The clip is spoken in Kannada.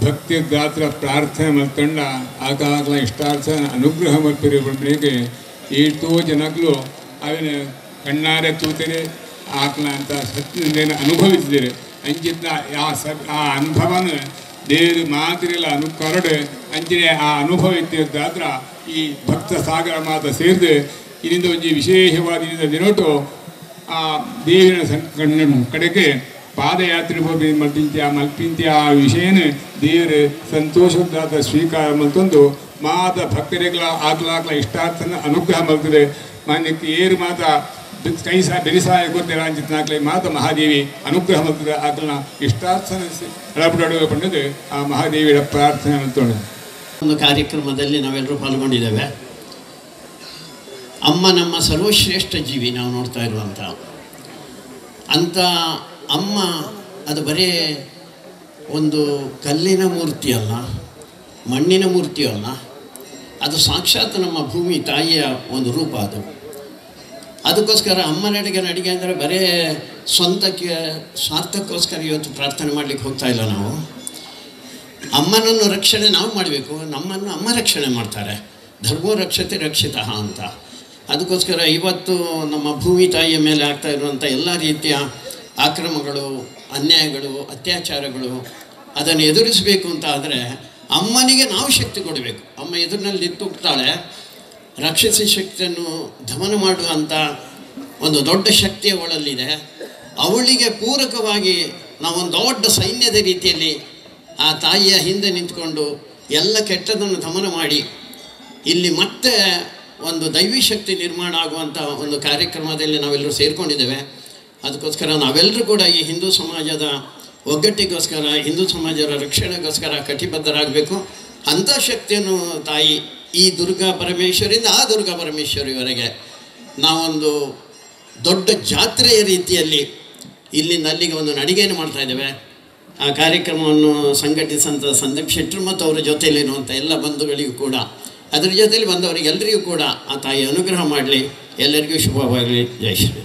ಭಕ್ತಿ ದಾತ್ರ ಪ್ರಾರ್ಥನೆ ಮಲ್ಕೊಂಡ ಆಕಾಗಲ ಇಷ್ಟಾರ್ಥ ಅನುಗ್ರಹ ಮಲ್ಪಿರಬೇಕು ಏಟೋ ಜನಗಳು ಅವನ ಕಣ್ಣಾರೆ ತೂತಾರೆ ಆಕಲ ಅಂತ ಸತ್ಯದಿಂದ ಅನುಭವಿಸಿದ್ದಾರೆ ಅಂಚಿದ್ದ ಆ ಅನುಭವನ ದೇವರು ಮಾತಿರಲ್ಲ ಅನುಕರಡು ಅಂಚಿನ ಆ ಅನುಭವ ಇದ್ದಾದ್ರ ಈ ಭಕ್ತ ಸಾಗರ ಮಾತ ಸೇರಿದು ಇದರಿಂದ ಒಂದು ವಿಶೇಷವಾದ ದಿನೋಟು ಆ ದೇವಿನ ಕಡೆಗೆ ಪಾದಯಾತ್ರೆ ಮಲ್ಪಿಂತ್ಯ ಆ ವಿಷಯನ ದೇವರು ಸಂತೋಷದಾದ ಸ್ವೀಕಾರ ಮಲ್ತೊಂದು ಮಾತ ಭಕ್ತರಿಗಳ ಆಗ್ಲಾಗ್ಲ ಇಷ್ಟಾರ್ಥನ ಅನುಗ್ರಹ ಮಲ್ತದೆ ಮಾನ್ಯಕ್ಕೆ ಏರು ಮಾತ ಕೈ ಬೆರಿಸಾಯ ಗೊತ್ತಿರ ಅಂಚಿತ್ನಾಗ್ಲೇ ಮಾತ ಮಹಾದೇವಿ ಅನುಗ್ರಹ ಮಲ್ತದೆ ಆಗ್ಲನ ಇಷ್ಟಾರ್ಥನ ಅಳಪಡೋದು ಪಂಡದು ಆ ಮಹಾದೇವಿಯ ಪ್ರಾರ್ಥನೆ ಮಲ್ತೊಂಡು ಒಂದು ಕಾರ್ಯಕ್ರಮದಲ್ಲಿ ನಾವೆಲ್ಲರೂ ಪಾಲ್ಗೊಂಡಿದ್ದೇವೆ. ಅಮ್ಮ ನಮ್ಮ ಸರ್ವಶ್ರೇಷ್ಠ ಜೀವಿ ನಾವು ನೋಡ್ತಾ ಇರುವಂಥ ಅಂಥ ಅಮ್ಮ ಅದು ಬರೀ ಒಂದು ಕಲ್ಲಿನ ಮೂರ್ತಿ ಅಲ್ಲ, ಮಣ್ಣಿನ ಮೂರ್ತಿ ಅಲ್ಲ, ಅದು ಸಾಕ್ಷಾತ್ ನಮ್ಮ ಭೂಮಿ ತಾಯಿಯ ಒಂದು ರೂಪ. ಅದಕ್ಕೋಸ್ಕರ ಅಮ್ಮನಡಿಗೆ ನಡಿಗೆ ಅಂದರೆ ಬರೀ ಸ್ವಂತಕ್ಕೆ ಸ್ವಾರ್ಥಕ್ಕೋಸ್ಕರ ಇವತ್ತು ಪ್ರಾರ್ಥನೆ ಮಾಡಲಿಕ್ಕೆ ಹೋಗ್ತಾ ಇಲ್ಲ. ನಾವು ಅಮ್ಮನನ್ನು ರಕ್ಷಣೆ ನಾವು ಮಾಡಬೇಕು, ನಮ್ಮನ್ನು ಅಮ್ಮ ರಕ್ಷಣೆ ಮಾಡ್ತಾರೆ. ಧರ್ಮೋ ರಕ್ಷತೆ ರಕ್ಷಿತ ಅಂತ. ಅದಕ್ಕೋಸ್ಕರ ಇವತ್ತು ನಮ್ಮ ಭೂಮಿ ತಾಯಿಯ ಮೇಲೆ ಆಗ್ತಾ ಇರುವಂಥ ಎಲ್ಲ ರೀತಿಯ ಆಕ್ರಮಗಳು, ಅನ್ಯಾಯಗಳು, ಅತ್ಯಾಚಾರಗಳು ಅದನ್ನು ಎದುರಿಸಬೇಕು ಅಂತ ಆದರೆ ಅಮ್ಮನಿಗೆ ನಾವು ಶಕ್ತಿ ಕೊಡಬೇಕು. ಅಮ್ಮ ಎದುರಿನಲ್ಲಿ ನಿಂತುಬಿಡ್ತಾಳೆ, ರಾಕ್ಷಸಿ ಶಕ್ತಿಯನ್ನು ದಮನ ಮಾಡುವಂಥ ಒಂದು ದೊಡ್ಡ ಶಕ್ತಿ ಅವಳಲ್ಲಿದೆ. ಅವಳಿಗೆ ಪೂರಕವಾಗಿ ನಾವೊಂದು ದೊಡ್ಡ ಸೈನ್ಯದ ರೀತಿಯಲ್ಲಿ ಆ ತಾಯಿಯ ಹಿಂದೆ ನಿಂತ್ಕೊಂಡು ಎಲ್ಲ ಕೆಟ್ಟದನ್ನು ದಮನ ಮಾಡಿ ಇಲ್ಲಿ ಮತ್ತೆ ಒಂದು ದೈವಿ ಶಕ್ತಿ ನಿರ್ಮಾಣ ಆಗುವಂಥ ಒಂದು ಕಾರ್ಯಕ್ರಮದಲ್ಲಿ ನಾವೆಲ್ಲರೂ ಸೇರಿಕೊಂಡಿದ್ದೇವೆ. ಅದಕ್ಕೋಸ್ಕರ ನಾವೆಲ್ಲರೂ ಕೂಡ ಈ ಹಿಂದೂ ಸಮಾಜದ ಒಗ್ಗಟ್ಟಿಗೋಸ್ಕರ, ಹಿಂದೂ ಸಮಾಜದ ರಕ್ಷಣೆಗೋಸ್ಕರ ಕಟಿಬದ್ಧರಾಗಬೇಕು. ಅಂಥ ಶಕ್ತಿಯನ್ನು ತಾಯಿ ಈ ದುರ್ಗಾ ಪರಮೇಶ್ವರಿಂದ ಆ ದುರ್ಗಾ ಪರಮೇಶ್ವರಿವರೆಗೆ ನಾವೊಂದು ದೊಡ್ಡ ಜಾತ್ರೆಯ ರೀತಿಯಲ್ಲಿ ಇಲ್ಲಿಂದ ಅಲ್ಲಿಗೆ ಒಂದು ನಡಿಗೆಯನ್ನು ಮಾಡ್ತಾಯಿದ್ದೇವೆ. ಆ ಕಾರ್ಯಕ್ರಮವನ್ನು ಸಂಘಟಿಸಿದಂಥ ಸಂದೀಪ್ ಶೆಟ್ಟರು ಮತ್ತು ಅವರ ಜೊತೆಯಲ್ಲಿರುವಂಥ ಎಲ್ಲ ಬಂಧುಗಳಿಗೂ ಕೂಡ, ಅದರ ಜೊತೆಯಲ್ಲಿ ಬಂದವರಿಗೆಲ್ಲರಿಗೂ ಕೂಡ ಆ ತಾಯಿ ಅನುಗ್ರಹ ಮಾಡಲಿ. ಎಲ್ಲರಿಗೂ ಶುಭವಾಗಲಿ. ಜೈ ಶ್ರೀ.